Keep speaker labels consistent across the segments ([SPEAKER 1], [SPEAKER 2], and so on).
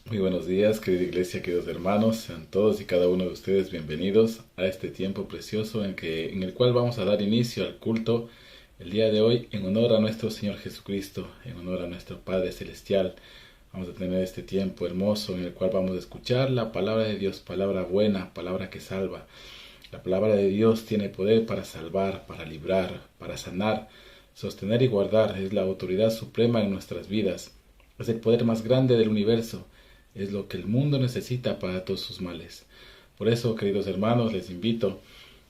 [SPEAKER 1] Muy buenos días, querida iglesia, queridos hermanos, sean todos y cada uno de ustedes bienvenidos a este tiempo precioso en el cual vamos a dar inicio al culto el día de hoy en honor a nuestro Señor Jesucristo, en honor a nuestro Padre Celestial. Vamos a tener este tiempo hermoso en el cual vamos a escuchar la palabra de Dios, palabra buena, palabra que salva. La palabra de Dios tiene poder para salvar, para librar, para sanar, sostener y guardar. Es la autoridad suprema en nuestras vidas. Es el poder más grande del universo. Es lo que el mundo necesita para todos sus males. Por eso, queridos hermanos, les invito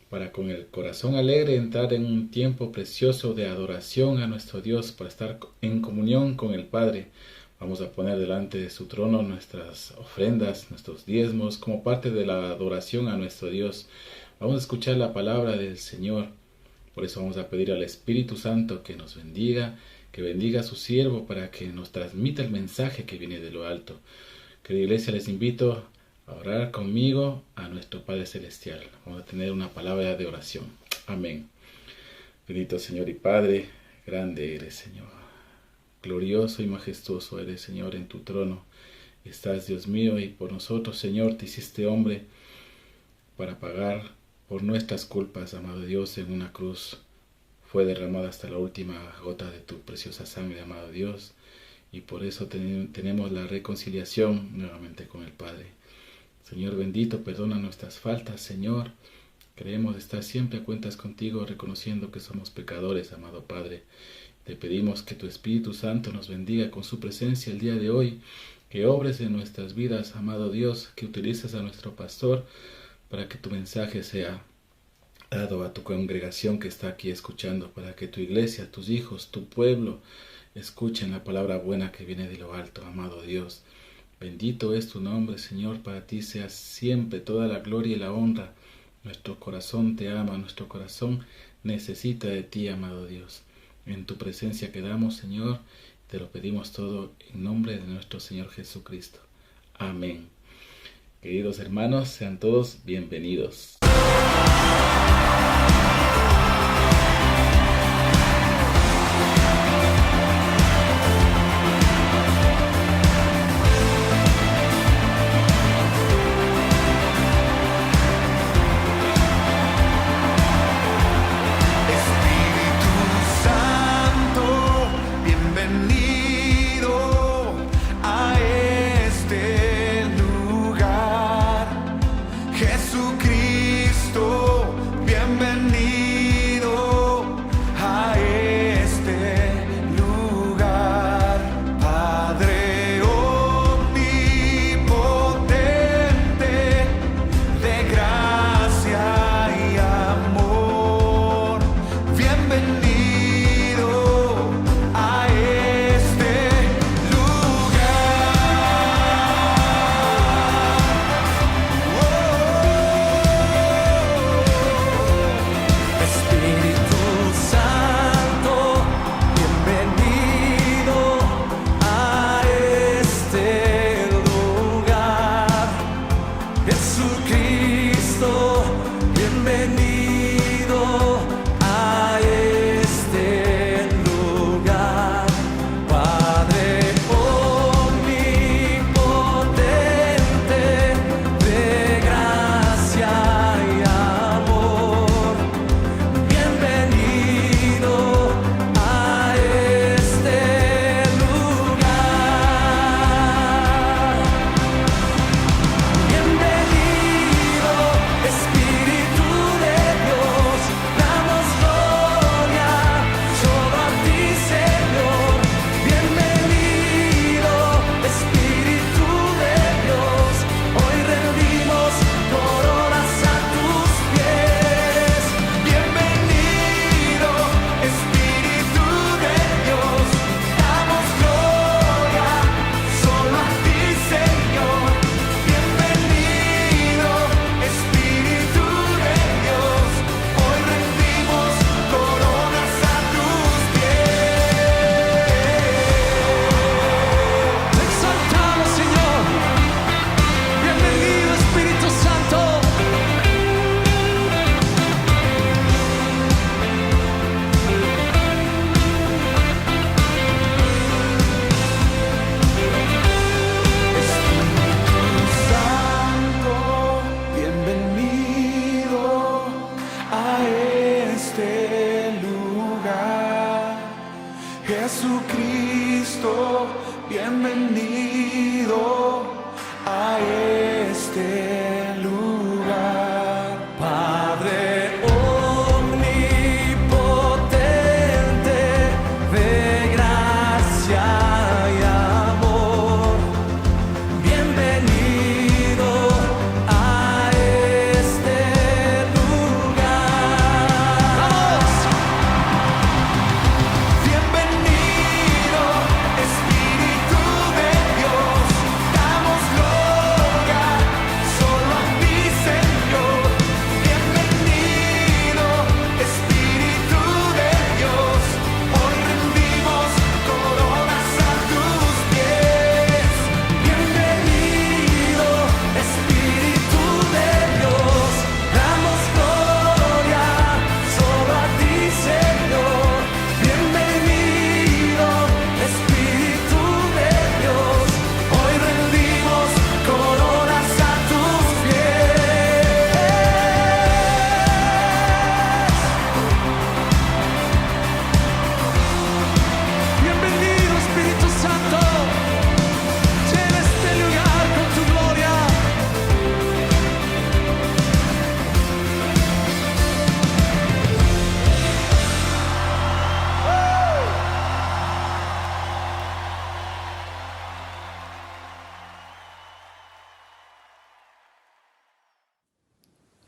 [SPEAKER 1] para con el corazón alegre entrar en un tiempo precioso de adoración a nuestro Dios, para estar en comunión con el Padre. Vamos a poner delante de su trono nuestras ofrendas, nuestros diezmos, como parte de la adoración a nuestro Dios. Vamos a escuchar la palabra del Señor. Por eso vamos a pedir al Espíritu Santo que nos bendiga, que bendiga a su siervo para que nos transmita el mensaje que viene de lo alto. Querida iglesia, les invito a orar conmigo a nuestro Padre Celestial. Vamos a tener una palabra de oración. Amén. Bendito Señor y Padre, grande eres, Señor. Glorioso y majestuoso eres, Señor, en tu trono. Estás, Dios mío, y por nosotros, Señor, te hiciste hombre para pagar por nuestras culpas, amado Dios, en una cruz. Fue derramada hasta la última gota de tu preciosa sangre, amado Dios. Y por eso tenemos la reconciliación nuevamente con el Padre. Señor bendito, perdona nuestras faltas, Señor. Queremos estar siempre a cuentas contigo, reconociendo que somos pecadores, amado Padre. Te pedimos que tu Espíritu Santo nos bendiga con su presencia el día de hoy, que obres en nuestras vidas, amado Dios, que utilices a nuestro pastor para que tu mensaje sea dado a tu congregación que está aquí escuchando, para que tu iglesia, tus hijos, tu pueblo, escuchen la palabra buena que viene de lo alto, amado Dios. Bendito es tu nombre, Señor, para ti sea siempre toda la gloria y la honra. Nuestro corazón te ama, nuestro corazón necesita de ti, amado Dios. En tu presencia quedamos, Señor, te lo pedimos todo en nombre de nuestro Señor Jesucristo. Amén. Queridos hermanos, sean todos bienvenidos.
[SPEAKER 2] Jesucristo, bienvenido.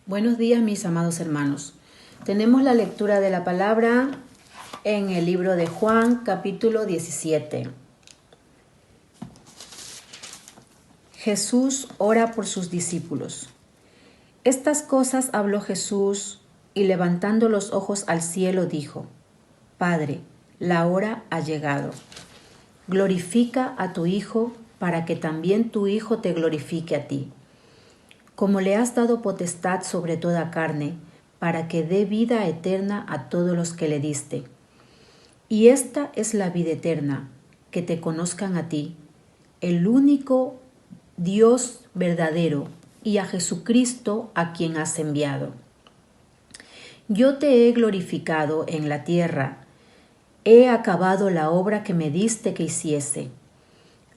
[SPEAKER 2] Buenos días, mis amados hermanos. Tenemos la lectura de la palabra en el libro de Juan, capítulo 17. Jesús ora por sus discípulos. Estas cosas habló Jesús y levantando los ojos al cielo dijo: Padre, la hora ha llegado. Glorifica a tu Hijo para que también tu Hijo te glorifique a ti. Como le has dado potestad sobre toda carne, para que dé vida eterna a todos los que le diste. Y esta es la vida eterna, que te conozcan a ti, el único Dios verdadero, y a Jesucristo a quien has enviado. Yo te he glorificado en la tierra, he acabado la obra que me diste que hiciese.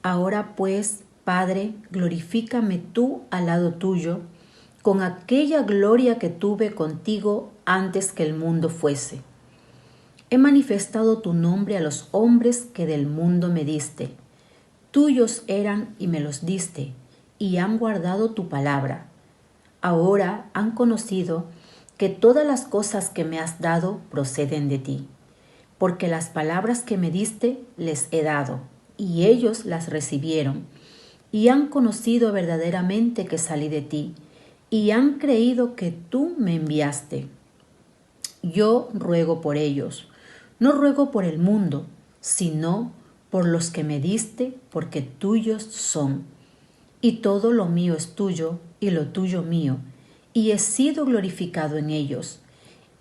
[SPEAKER 2] Ahora pues, Padre, glorifícame tú al lado tuyo, con aquella gloria que tuve contigo antes que el mundo fuese. He manifestado tu nombre a los hombres que del mundo me diste. Tuyos eran y me los diste, y han guardado tu palabra. Ahora han conocido que todas las cosas que me has dado proceden de ti, porque las palabras que me diste les he dado, y ellos las recibieron, y han conocido verdaderamente que salí de ti, y han creído que tú me enviaste. Yo ruego por ellos, no ruego por el mundo, sino por los que me diste, porque tuyos son. Y todo lo mío es tuyo, y lo tuyo mío, y he sido glorificado en ellos.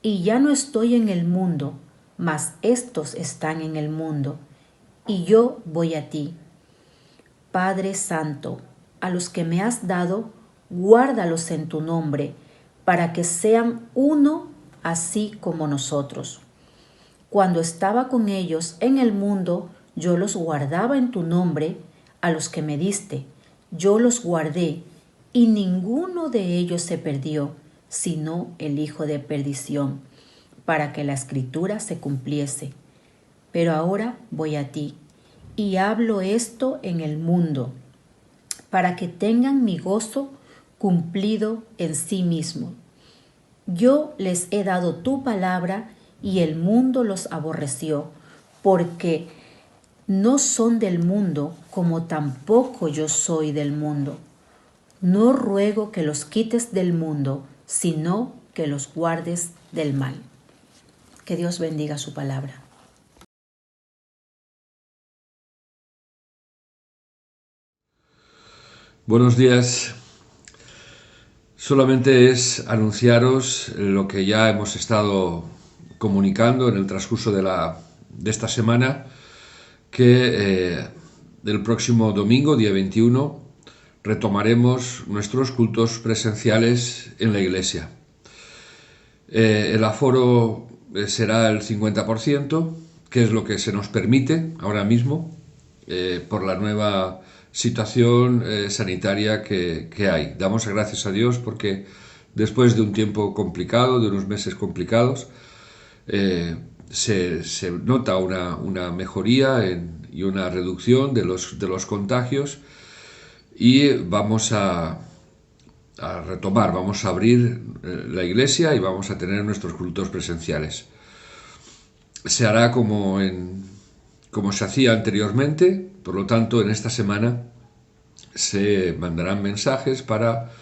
[SPEAKER 2] Y ya no estoy en el mundo, mas éstos están en el mundo, y yo voy a ti. Padre Santo, a los que me has dado, guárdalos en tu nombre, para que sean uno así como nosotros. Cuando estaba con ellos en el mundo, yo los guardaba en tu nombre, a los que me diste, yo los guardé, y ninguno de ellos se perdió, sino el hijo de perdición, para que la escritura se cumpliese. Pero ahora voy a ti, y hablo esto en el mundo, para que tengan mi gozo cumplido en sí mismo. Yo les he dado tu palabra, y el mundo los aborreció, porque no son del mundo, como tampoco yo soy del mundo. No ruego que los quites del mundo, sino que los guardes del mal. Que Dios bendiga su palabra.
[SPEAKER 3] Buenos días. Solamente es anunciaros lo que ya hemos estado comunicando en el transcurso de esta semana, que el próximo domingo, día 21, retomaremos nuestros cultos presenciales en la iglesia. El aforo será el 50%, que es lo que se nos permite ahora mismo por la nueva situación sanitaria que hay. Damos gracias a Dios porque después de un tiempo complicado, de unos meses complicados, se nota una mejoría y una reducción de los contagios, y vamos a retomar, vamos a abrir la iglesia y vamos a tener nuestros cultos presenciales. Se hará como se hacía anteriormente. Por lo tanto, en esta semana se mandarán mensajes para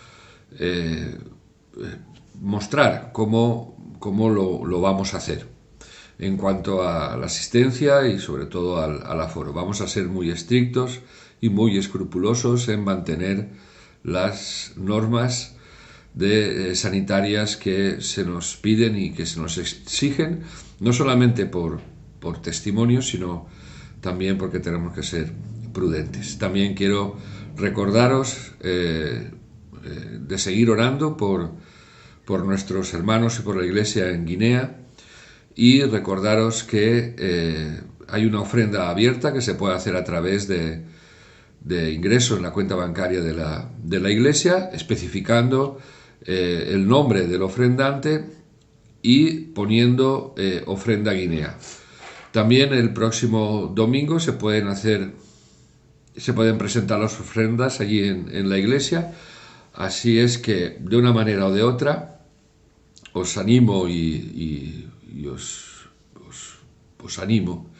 [SPEAKER 3] mostrar cómo lo vamos a hacer en cuanto a la asistencia y sobre todo al aforo. Vamos a ser muy estrictos y muy escrupulosos en mantener las normas sanitarias que se nos piden y que se nos exigen, no solamente por testimonio, sino también porque tenemos que ser prudentes. También quiero recordaros de seguir orando por nuestros hermanos y por la iglesia en Guinea, y recordaros que hay una ofrenda abierta que se puede hacer a través de ingreso en la cuenta bancaria de la iglesia, especificando el nombre del ofrendante y poniendo ofrenda Guinea. También el próximo domingo se pueden presentar las ofrendas allí en la iglesia. Así es que, de una manera o de otra, os animo y os animo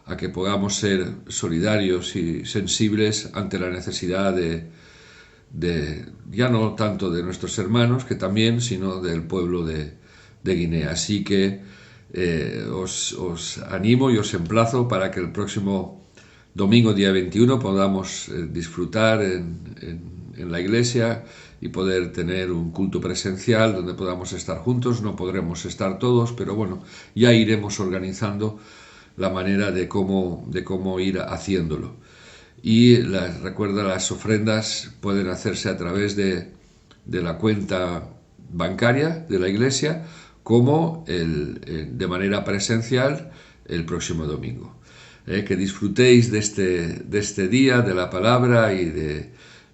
[SPEAKER 3] a que podamos ser solidarios y sensibles ante la necesidad de ya no tanto de nuestros hermanos, que también, sino del pueblo de Guinea. Así que os animo y os emplazo para que el próximo domingo, día 21, podamos disfrutar en la iglesia y poder tener un culto presencial donde podamos estar juntos. No podremos estar todos, pero bueno, ya iremos organizando la manera de cómo ir haciéndolo. Y recuerda, las ofrendas pueden hacerse a través de la cuenta bancaria de la iglesia, como de manera presencial el próximo domingo. Que disfrutéis de este día, de la palabra y de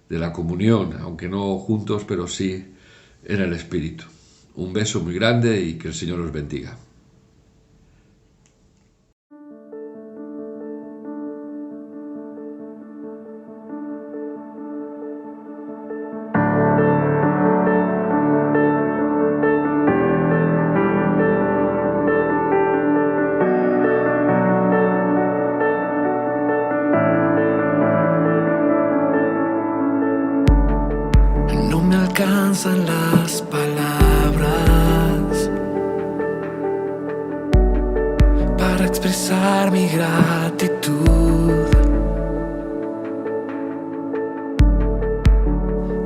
[SPEAKER 3] la comunión, aunque no juntos, pero sí en el Espíritu. Un beso muy grande y que el Señor os bendiga.
[SPEAKER 4] Alcanzan las palabras para expresar mi gratitud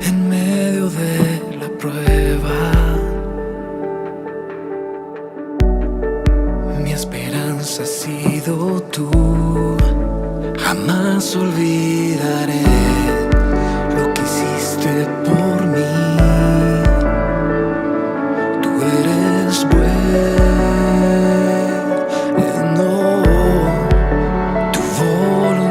[SPEAKER 4] en medio de la prueba. Mi esperanza ha sido tú, jamás olvidaré lo que hiciste por mí. Bueno, tu voluntad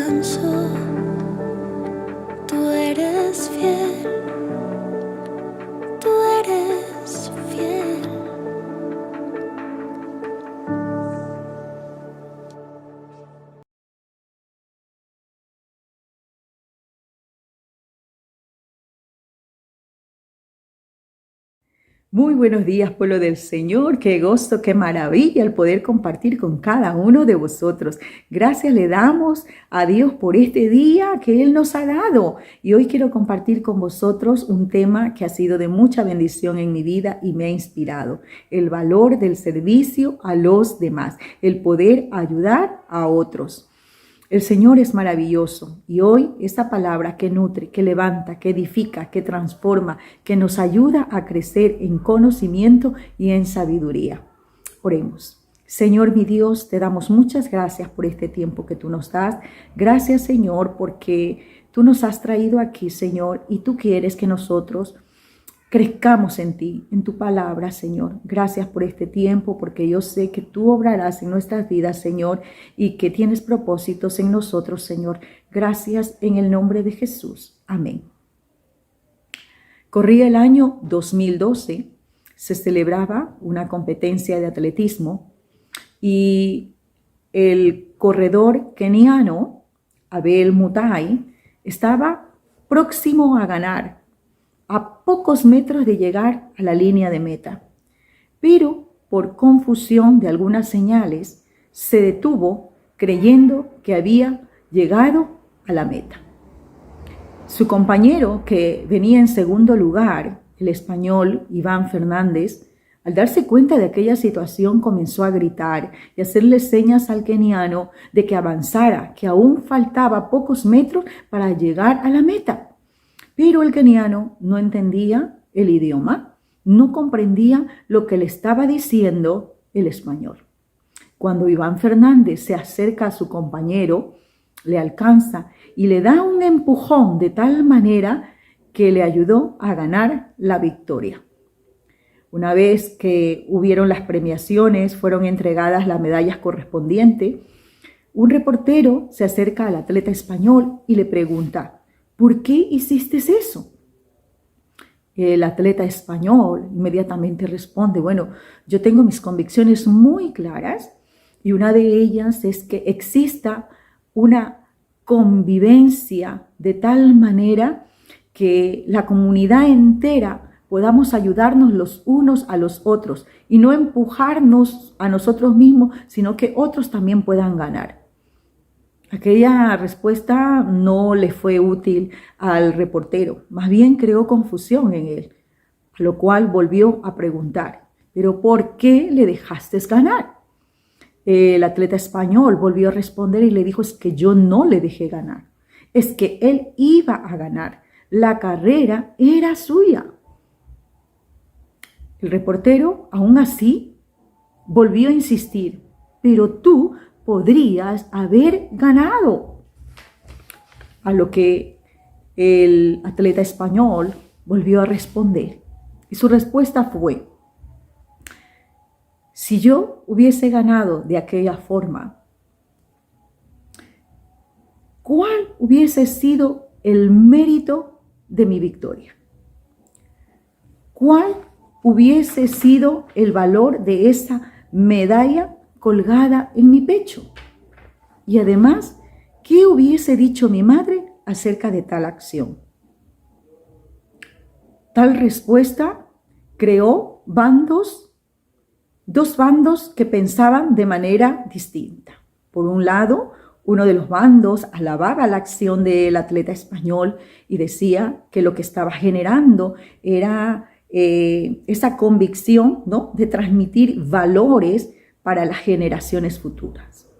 [SPEAKER 5] descanso. Tú eres fiel, tú eres fiel.
[SPEAKER 6] Muy buenos días, pueblo del Señor. Qué gozo, qué maravilla el poder compartir con cada uno de vosotros. Gracias le damos a Dios por este día que Él nos ha dado. Y hoy quiero compartir con vosotros un tema que ha sido de mucha bendición en mi vida y me ha inspirado. El valor del servicio a los demás, el poder ayudar a otros. El Señor es maravilloso y hoy esta palabra que nutre, que levanta, que edifica, que transforma, que nos ayuda a crecer en conocimiento y en sabiduría. Oremos. Señor mi Dios, te damos muchas gracias por este tiempo que tú nos das. Gracias, Señor, porque tú nos has traído aquí, Señor, y tú quieres que nosotros crezcamos en ti, en tu palabra, Señor. Gracias por este tiempo, porque yo sé que tú obrarás en nuestras vidas, Señor, y que tienes propósitos en nosotros, Señor. Gracias en el nombre de Jesús. Amén. Corría el año 2012, se celebraba una competencia de atletismo y el corredor keniano, Abel Mutai, estaba próximo a ganar, a pocos metros de llegar a la línea de meta. Pero por confusión de algunas señales, se detuvo creyendo que había llegado a la meta. Su compañero, que venía en segundo lugar, el español Iván Fernández, al darse cuenta de aquella situación comenzó a gritar y hacerle señas al keniano de que avanzara, que aún faltaba pocos metros para llegar a la meta. Pero el keniano no entendía el idioma, no comprendía lo que le estaba diciendo el español. Cuando Iván Fernández se acerca a su compañero, le alcanza y le da un empujón de tal manera que le ayudó a ganar la victoria. Una vez que hubieron las premiaciones, fueron entregadas las medallas correspondientes, un reportero se acerca al atleta español y le pregunta: ¿por qué hiciste eso? El atleta español inmediatamente responde: bueno, yo tengo mis convicciones muy claras y una de ellas es que exista una convivencia de tal manera que la comunidad entera podamos ayudarnos los unos a los otros y no empujarnos a nosotros mismos, sino que otros también puedan ganar. Aquella respuesta no le fue útil al reportero, más bien creó confusión en él, a lo cual volvió a preguntar: ¿pero por qué le dejaste ganar? El atleta español volvió a responder y le dijo: es que yo no le dejé ganar, es que él iba a ganar, la carrera era suya. El reportero, aún así, volvió a insistir: pero tú podrías haber ganado. A lo que el atleta español volvió a responder. Y su respuesta fue: si yo hubiese ganado de aquella forma, ¿cuál hubiese sido el mérito de mi victoria? ¿Cuál hubiese sido el valor de esa medalla colgada en mi pecho? Y además, ¿qué hubiese dicho mi madre acerca de tal acción? Tal respuesta creó dos bandos que pensaban de manera distinta. Por un lado, uno de los bandos alababa la acción del atleta español y decía que lo que estaba generando era esa convicción, ¿no?, de transmitir valores para las generaciones futuras,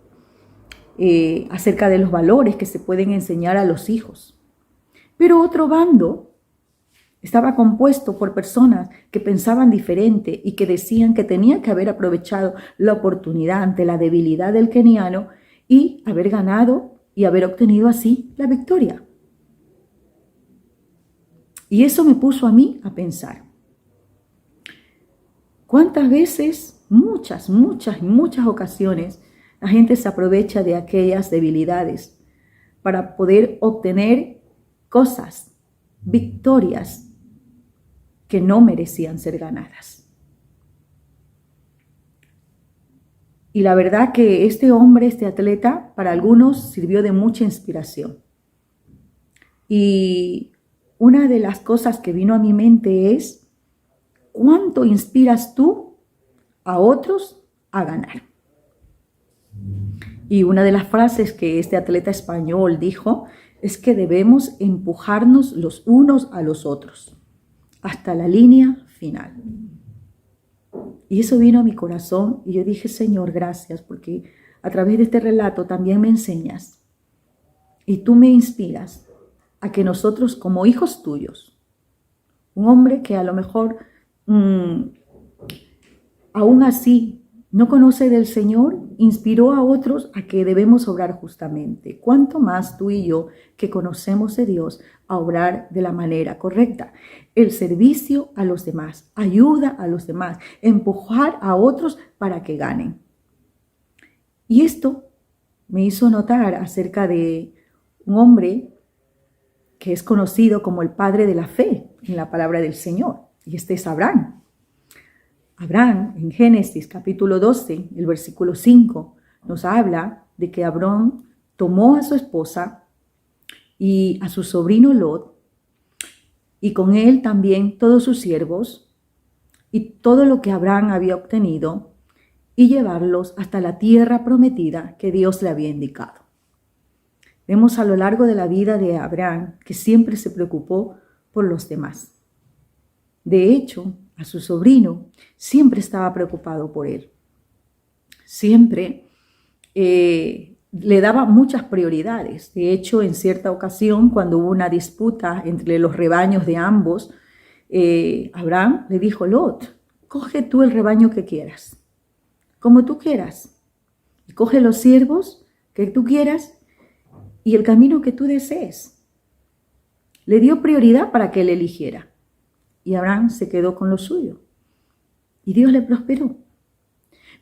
[SPEAKER 6] acerca de los valores que se pueden enseñar a los hijos. Pero otro bando estaba compuesto por personas que pensaban diferente y que decían que tenían que haber aprovechado la oportunidad ante la debilidad del keniano y haber ganado y haber obtenido así la victoria. Y eso me puso a mí a pensar: ¿cuántas veces, muchas ocasiones, la gente se aprovecha de aquellas debilidades para poder obtener cosas, victorias que no merecían ser ganadas. Y la verdad que este hombre, este atleta, para algunos sirvió de mucha inspiración. Y una de las cosas que vino a mi mente es, ¿cuánto inspiras tú a otros a ganar? Y una de las frases que este atleta español dijo es que debemos empujarnos los unos a los otros hasta la línea final. Y eso vino a mi corazón y yo dije, Señor, gracias, porque a través de este relato también me enseñas y tú me inspiras a que nosotros como hijos tuyos, un hombre que a lo mejor aún así no conoce del Señor, inspiró a otros a que debemos obrar justamente. ¿Cuánto más tú y yo que conocemos de Dios a obrar de la manera correcta? El servicio a los demás, ayuda a los demás, empujar a otros para que ganen. Y esto me hizo notar acerca de un hombre que es conocido como el padre de la fe en la palabra del Señor, y este es Abraham. Abraham, en Génesis capítulo 12, el versículo 5, nos habla de que Abraham tomó a su esposa y a su sobrino Lot, y con él también todos sus siervos y todo lo que Abraham había obtenido, y llevarlos hasta la tierra prometida que Dios le había indicado. Vemos a lo largo de la vida de Abraham que siempre se preocupó por los demás. De hecho, a su sobrino siempre estaba preocupado por él. Siempre le daba muchas prioridades. De hecho, en cierta ocasión, cuando hubo una disputa entre los rebaños de ambos, Abraham le dijo, Lot, coge tú el rebaño que quieras, como tú quieras. Y coge los siervos que tú quieras y el camino que tú desees. Le dio prioridad para que él eligiera. Y Abraham se quedó con lo suyo. Y Dios le prosperó.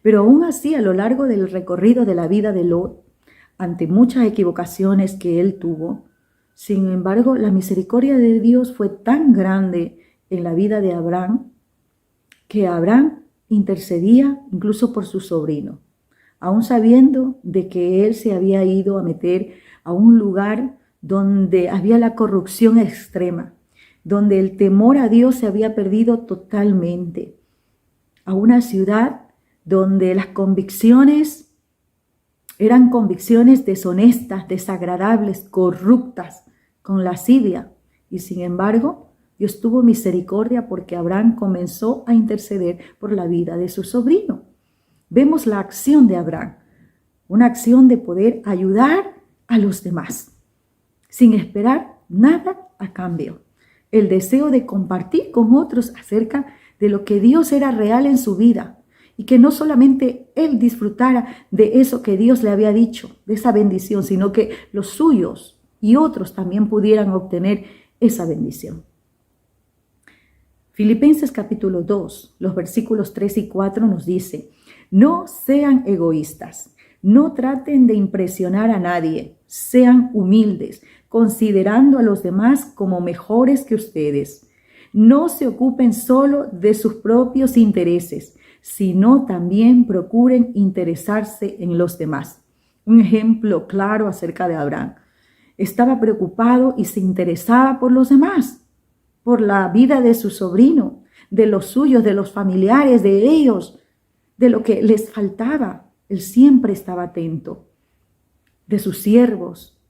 [SPEAKER 6] Pero aún así, a lo largo del recorrido de la vida de Lot, ante muchas equivocaciones que él tuvo, sin embargo, la misericordia de Dios fue tan grande en la vida de Abraham, que Abraham intercedía incluso por su sobrino, aún sabiendo de que él se había ido a meter a un lugar donde había la corrupción extrema, donde el temor a Dios se había perdido totalmente, a una ciudad donde las convicciones eran convicciones deshonestas, desagradables, corruptas, con lascivia. Y sin embargo, Dios tuvo misericordia porque Abraham comenzó a interceder por la vida de su sobrino. Vemos la acción de Abraham, una acción de poder ayudar a los demás, sin esperar nada a cambio. El deseo de compartir con otros acerca de lo que Dios era real en su vida y que no solamente él disfrutara de eso que Dios le había dicho, de esa bendición, sino que los suyos y otros también pudieran obtener esa bendición. Filipenses capítulo 2, los versículos 3 y 4 nos dice, no sean egoístas, no traten de impresionar a nadie, sean humildes, considerando a los demás como mejores que ustedes. No se ocupen solo de sus propios intereses, sino también procuren interesarse en los demás. Un ejemplo claro acerca de Abraham. Estaba preocupado y se interesaba por los demás, por la vida de su sobrino, de los suyos, de los familiares, de ellos, de lo que les faltaba. Él siempre estaba atento, de sus siervos,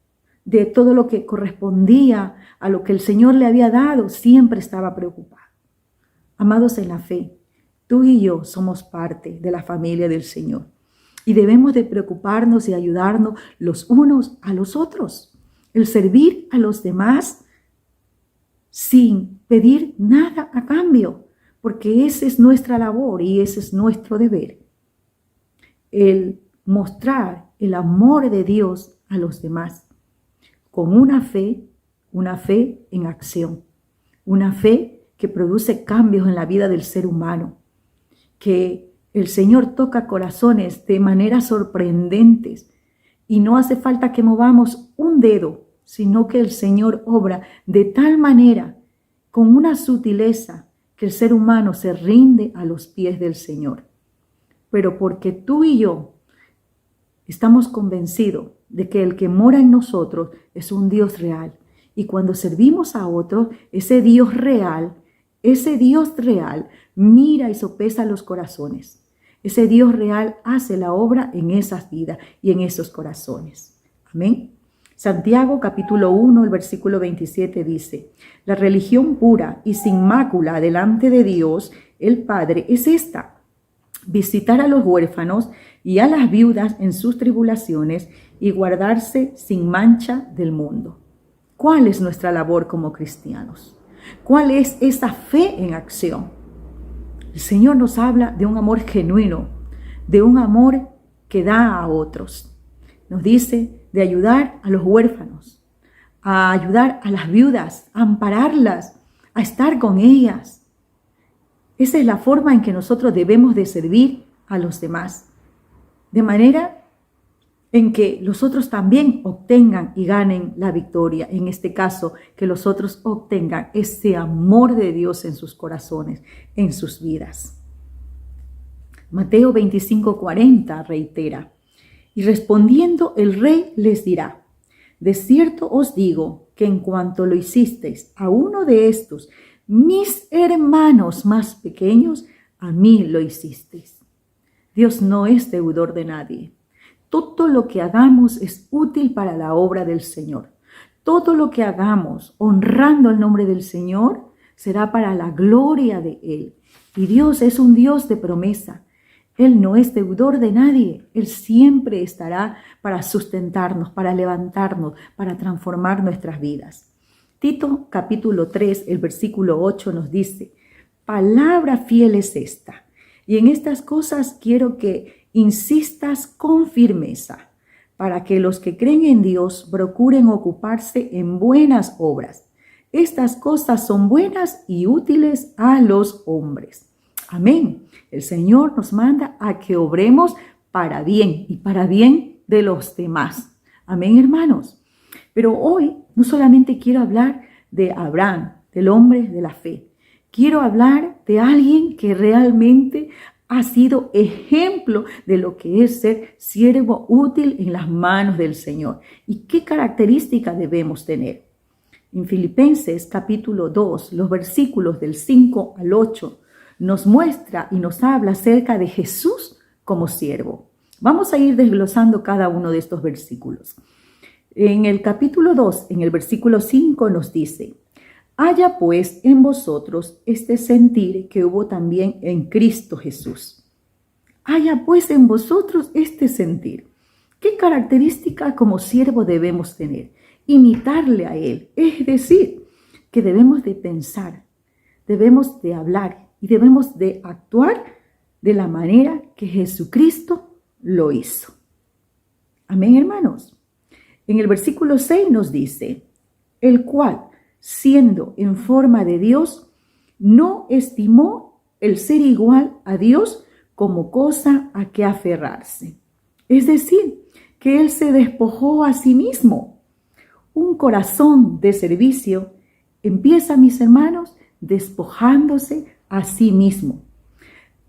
[SPEAKER 6] de todo lo que correspondía a lo que el Señor le había dado, siempre estaba preocupado. Amados en la fe, tú y yo somos parte de la familia del Señor y debemos de preocuparnos y ayudarnos los unos a los otros. El servir a los demás sin pedir nada a cambio, porque esa es nuestra labor y ese es nuestro deber. El mostrar el amor de Dios a los demás con una fe en acción, una fe que produce cambios en la vida del ser humano, que el Señor toca corazones de maneras sorprendentes y no hace falta que movamos un dedo, sino que el Señor obra de tal manera, con una sutileza, que el ser humano se rinde a los pies del Señor. Pero porque tú y yo estamos convencidos de que el que mora en nosotros es un Dios real. Y cuando servimos a otros, ese Dios real mira y sopesa los corazones. Ese Dios real hace la obra en esas vidas y en esos corazones. Amén. Santiago capítulo 1, el versículo 27 dice: la religión pura y sin mácula delante de Dios, el Padre, es esta: visitar a los huérfanos y a las viudas en sus tribulaciones y guardarse sin mancha del mundo. ¿Cuál es nuestra labor como cristianos? ¿Cuál es esa fe en acción? El Señor nos habla de un amor genuino, de un amor que da a otros. Nos dice de ayudar a los huérfanos, a ayudar a las viudas, a ampararlas, a estar con ellas. Esa es la forma en que nosotros debemos de servir a los demás, de manera en que los otros también obtengan y ganen la victoria. En este caso, que los otros obtengan ese amor de Dios en sus corazones, en sus vidas. Mateo 25:40 reitera: y respondiendo el rey les dirá: de cierto os digo que en cuanto lo hicisteis a uno de estos, mis hermanos más pequeños, a mí lo hicisteis. Dios no es deudor de nadie. Todo lo que hagamos es útil para la obra del Señor. Todo lo que hagamos honrando el nombre del Señor será para la gloria de Él. Y Dios es un Dios de promesa. Él no es deudor de nadie. Él siempre estará para sustentarnos, para levantarnos, para transformar nuestras vidas. Tito capítulo 3, el versículo 8 nos dice: palabra fiel es esta, y en estas cosas quiero que insistas con firmeza, para que los que creen en Dios procuren ocuparse en buenas obras. Estas cosas son buenas y útiles a los hombres. Amén. El Señor nos manda a que obremos para bien y para bien de los demás. Amén, hermanos. Pero hoy no solamente quiero hablar de Abraham, del hombre de la fe. Quiero hablar de alguien que realmente ha sido ejemplo de lo que es ser siervo útil en las manos del Señor. ¿Y qué características debemos tener? En Filipenses capítulo 2, los versículos del 5 al 8, nos muestra y nos habla acerca de Jesús como siervo. Vamos a ir desglosando cada uno de estos versículos. En el capítulo 2, en el versículo 5 nos dice: haya pues en vosotros este sentir que hubo también en Cristo Jesús. Haya pues en vosotros este sentir. ¿Qué característica como siervo debemos tener? Imitarle a Él. Es decir, que debemos de pensar, debemos de hablar y debemos de actuar de la manera que Jesucristo lo hizo. Amén, hermanos. En el versículo 6 nos dice: el cual, siendo en forma de Dios, no estimó el ser igual a Dios como cosa a que aferrarse. Es decir, que Él se despojó a sí mismo. Un corazón de servicio empieza, mis hermanos, despojándose a sí mismo.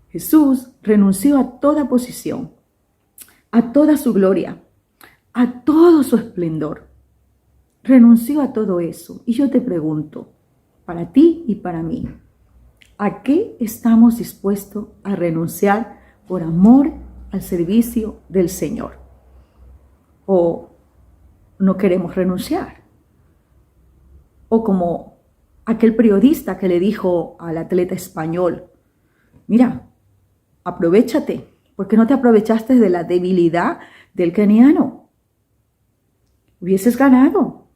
[SPEAKER 6] Jesús renunció a toda posición, a toda su gloria, a todo su esplendor. Renunció a todo eso. Y yo te pregunto, para ti y para mí, ¿a qué estamos dispuestos a renunciar por amor al servicio del Señor? ¿O no queremos renunciar? O como aquel periodista que le dijo al atleta español: mira, aprovéchate, porque no te aprovechaste de la debilidad del keniano. Hubieses ganado.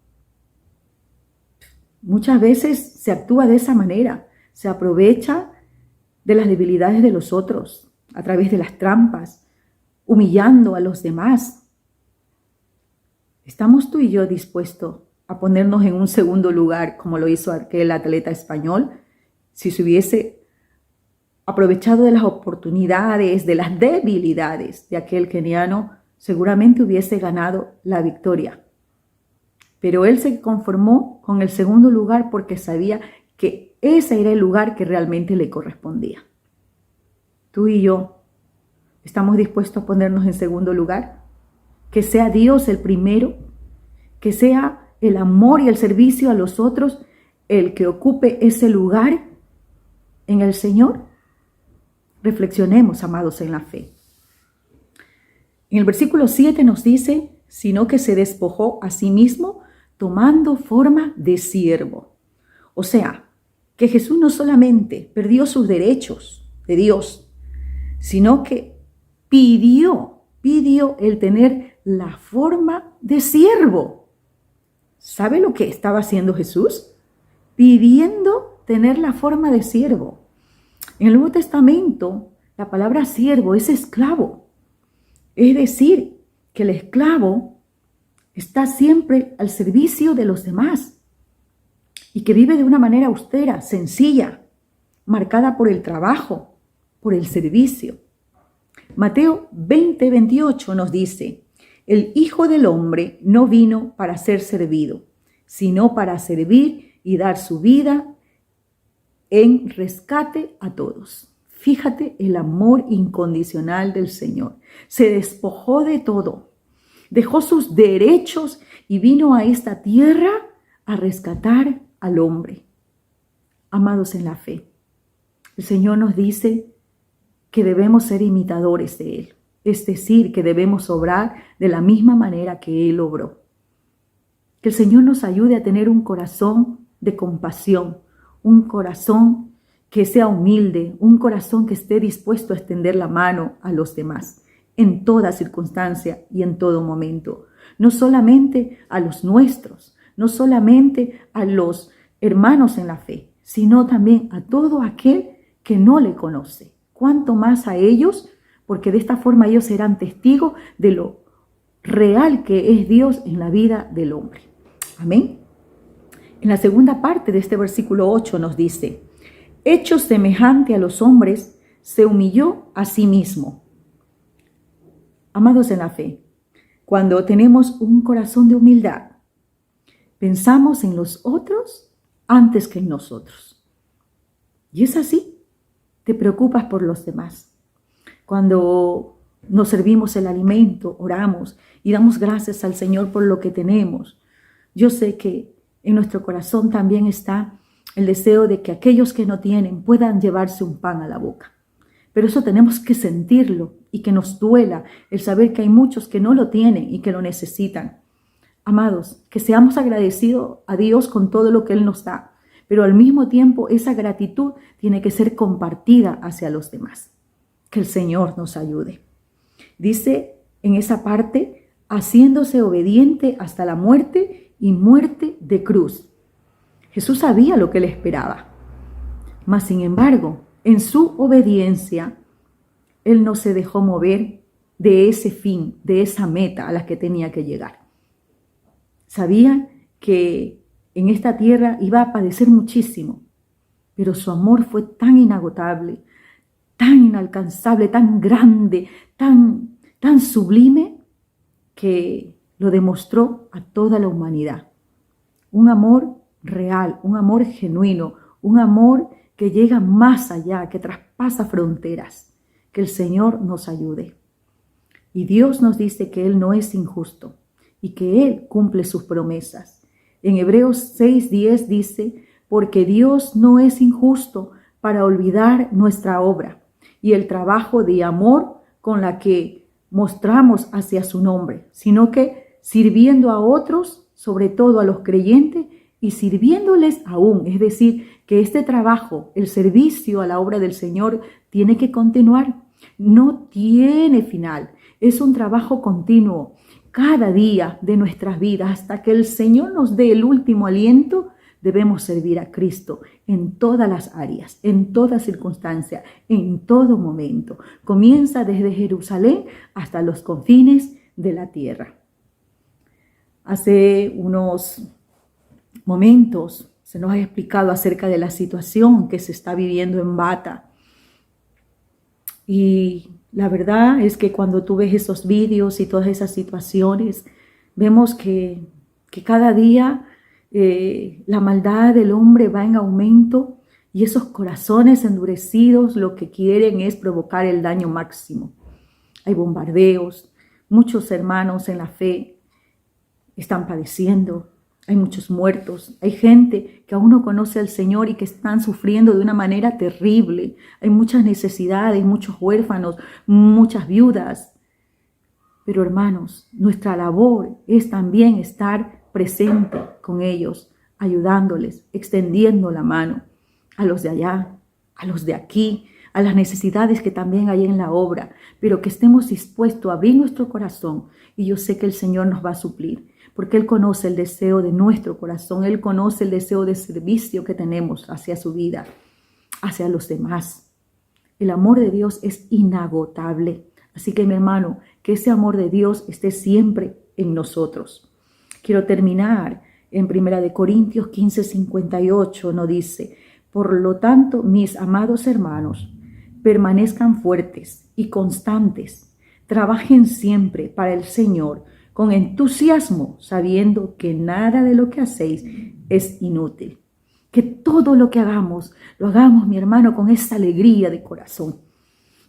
[SPEAKER 6] Muchas veces se actúa de esa manera, se aprovecha de las debilidades de los otros a través de las trampas, humillando a los demás. ¿Estamos tú y yo dispuestos a ponernos en un segundo lugar como lo hizo aquel atleta español? Si se hubiese aprovechado de las oportunidades, de las debilidades de aquel keniano, seguramente hubiese ganado la victoria. Pero él se conformó con el segundo lugar porque sabía que ese era el lugar que realmente le correspondía. Tú y yo, ¿estamos dispuestos a ponernos en segundo lugar? Que sea Dios el primero, que sea el amor y el servicio a los otros el que ocupe ese lugar en el Señor. Reflexionemos, amados, en la fe. En el versículo 7 nos dice, sino que se despojó a sí mismo tomando forma de siervo. O sea, que Jesús no solamente perdió sus derechos de Dios, sino que pidió el tener la forma de siervo. ¿Sabe lo que estaba haciendo Jesús? Pidiendo tener la forma de siervo. En el Nuevo Testamento, la palabra siervo es esclavo. Es decir, que el esclavo está siempre al servicio de los demás y que vive de una manera austera, sencilla, marcada por el trabajo, por el servicio. Mateo 20:28 nos dice, el Hijo del Hombre no vino para ser servido, sino para servir y dar su vida en rescate a todos. Fíjate el amor incondicional del Señor. Se despojó de todo, dejó sus derechos y vino a esta tierra a rescatar al hombre. Amados en la fe, el Señor nos dice que debemos ser imitadores de Él, es decir, que debemos obrar de la misma manera que Él obró. Que el Señor nos ayude a tener un corazón de compasión, un corazón que sea humilde, un corazón que esté dispuesto a extender la mano a los demás en toda circunstancia y en todo momento. No solamente a los nuestros, no solamente a los hermanos en la fe, sino también a todo aquel que no le conoce. Cuanto más a ellos, porque de esta forma ellos serán testigos de lo real que es Dios en la vida del hombre. Amén. En la segunda parte de este versículo 8 nos dice, hecho semejante a los hombres, se humilló a sí mismo. Amados en la fe, cuando tenemos un corazón de humildad, pensamos en los otros antes que en nosotros. Y es así, te preocupas por los demás. Cuando nos servimos el alimento, oramos y damos gracias al Señor por lo que tenemos. Yo sé que en nuestro corazón también está el deseo de que aquellos que no tienen puedan llevarse un pan a la boca. Pero eso tenemos que sentirlo y que nos duela el saber que hay muchos que no lo tienen y que lo necesitan. Amados, que seamos agradecidos a Dios con todo lo que Él nos da, pero al mismo tiempo esa gratitud tiene que ser compartida hacia los demás. Que el Señor nos ayude. Dice en esa parte, haciéndose obediente hasta la muerte y muerte de cruz. Jesús sabía lo que le esperaba, mas sin embargo, en su obediencia, Él no se dejó mover de ese fin, de esa meta a la que tenía que llegar. Sabía que en esta tierra iba a padecer muchísimo, pero su amor fue tan inagotable, tan inalcanzable, tan grande, tan sublime, que lo demostró a toda la humanidad. Un amor real, un amor genuino, un amor que llega más allá, que traspasa fronteras. Que el Señor nos ayude. Y Dios nos dice que Él no es injusto y que Él cumple sus promesas. En Hebreos 6:10 dice, porque Dios no es injusto para olvidar nuestra obra y el trabajo de amor con la que mostramos hacia su nombre, sino que sirviendo a otros, sobre todo a los creyentes, y sirviéndoles aún, es decir, que este trabajo, el servicio a la obra del Señor, tiene que continuar, no tiene final, es un trabajo continuo, cada día de nuestras vidas, hasta que el Señor nos dé el último aliento, debemos servir a Cristo en todas las áreas, en toda circunstancia, en todo momento. Comienza desde Jerusalén hasta los confines de la tierra. Hace unos momentos se nos ha explicado acerca de la situación que se está viviendo en Bata. Y La verdad es que cuando tú ves esos vídeos y todas esas situaciones, vemos que cada día la maldad del hombre va en aumento y esos corazones endurecidos lo que quieren es provocar el daño máximo. Hay bombardeos, muchos hermanos en la fe están padeciendo, hay muchos muertos, hay gente que aún no conoce al Señor y que están sufriendo de una manera terrible. Hay muchas necesidades, muchos huérfanos, muchas viudas. Pero hermanos, nuestra labor es también estar presente con ellos, ayudándoles, extendiendo la mano a los de allá, a los de aquí, a las necesidades que también hay en la obra, pero que estemos dispuestos a abrir nuestro corazón y yo sé que el Señor nos va a suplir, porque Él conoce el deseo de nuestro corazón, Él conoce el deseo de servicio que tenemos hacia su vida, hacia los demás. El amor de Dios es inagotable, así que mi hermano, que ese amor de Dios esté siempre en nosotros. Quiero terminar en 1 Corintios 15:58, nos dice: por lo tanto, mis amados hermanos, permanezcan fuertes y constantes, trabajen siempre para el Señor con entusiasmo, sabiendo que nada de lo que hacéis es inútil. Que todo lo que hagamos, lo hagamos, mi hermano, con esa alegría de corazón,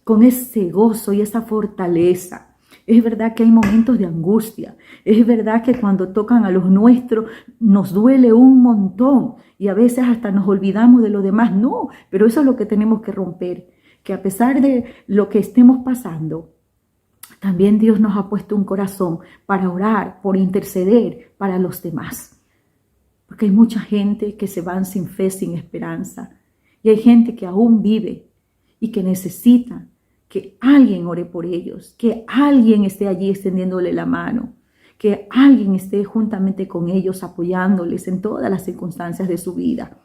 [SPEAKER 6] con ese gozo y esa fortaleza. Es verdad que hay momentos de angustia, es verdad que cuando tocan a los nuestros nos duele un montón y a veces hasta nos olvidamos de lo demás. No, pero eso es lo que tenemos que romper, que a pesar de lo que estemos pasando, también Dios nos ha puesto un corazón para orar, por interceder para los demás. Porque hay mucha gente que se van sin fe, sin esperanza, y hay gente que aún vive y que necesita que alguien ore por ellos, que alguien esté allí extendiéndole la mano, que alguien esté juntamente con ellos apoyándoles en todas las circunstancias de su vida.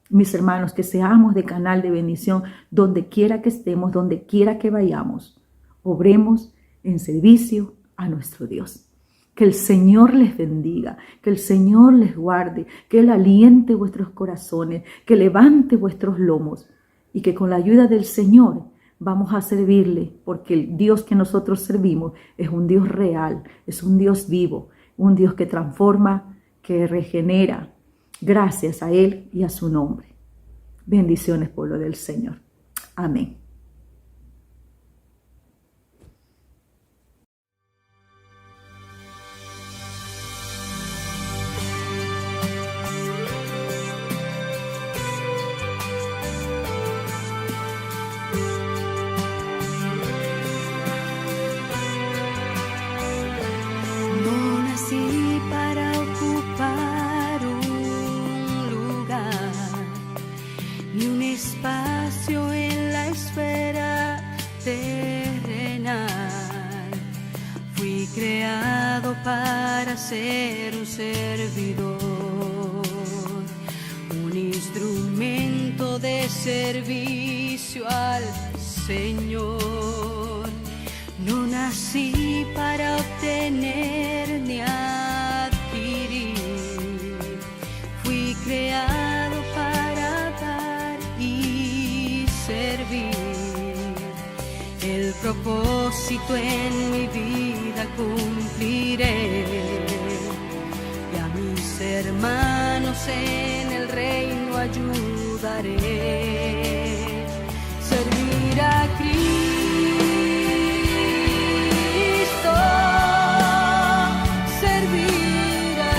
[SPEAKER 6] Mis hermanos, que seamos de canal de bendición donde quiera que estemos, donde quiera que vayamos. Obremos en servicio a nuestro Dios. Que el Señor les bendiga, que el Señor les guarde, que Él aliente vuestros corazones, que levante vuestros lomos y que con la ayuda del Señor vamos a servirle, porque el Dios que nosotros servimos es un Dios real, es un Dios vivo, un Dios que transforma, que regenera, gracias a Él y a su nombre. Bendiciones, pueblo del Señor. Amén.
[SPEAKER 5] Espacio en la esfera terrenal. Fui creado para ser un servidor, un instrumento de servicio al Señor. No nací para obtener ni adquirir. Fui creado para dar y servir. El propósito en mi vida cumpliré, y a mis hermanos en el reino ayudaré. Servir a Cristo, servir a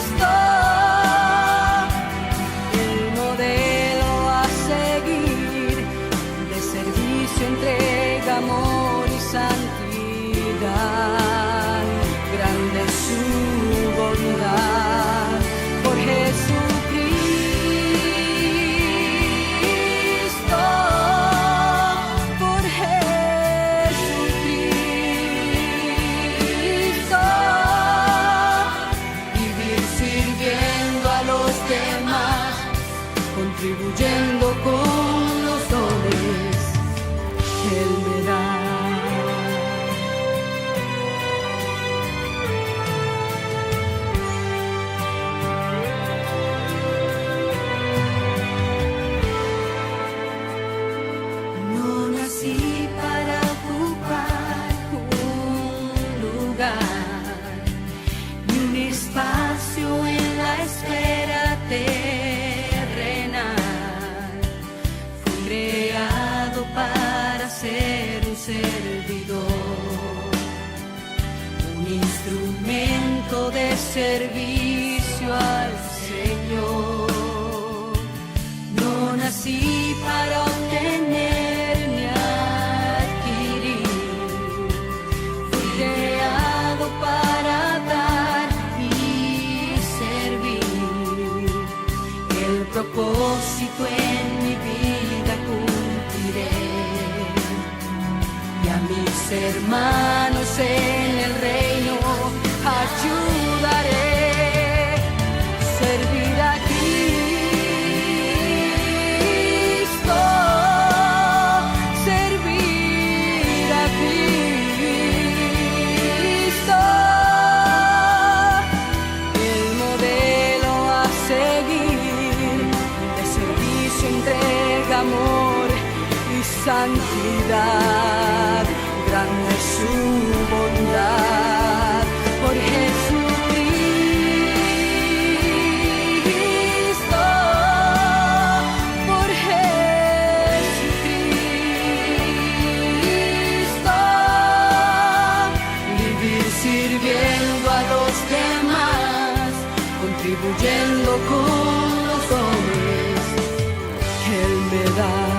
[SPEAKER 5] Cristo, el modelo a seguir de servicio, entrega, amor y santidad. Grande es su bondad por Jesucristo, por Jesucristo. Vivir sirviendo a los demás, contribuyendo con los dones que Él me da. instrumento de servicio al Señor. No nací para obtener ni adquirir, fui creado para dar y servir. El propósito en mi vida cumpliré, y a mis hermanos en el reino ayudaré. Servir a Cristo, servir a Cristo, el modelo a seguir de servicio, entrega, amor y santidad. Grande es su bondad por Jesucristo, por Jesucristo. Vivir sirviendo a los demás, contribuyendo con los dones que Él me da.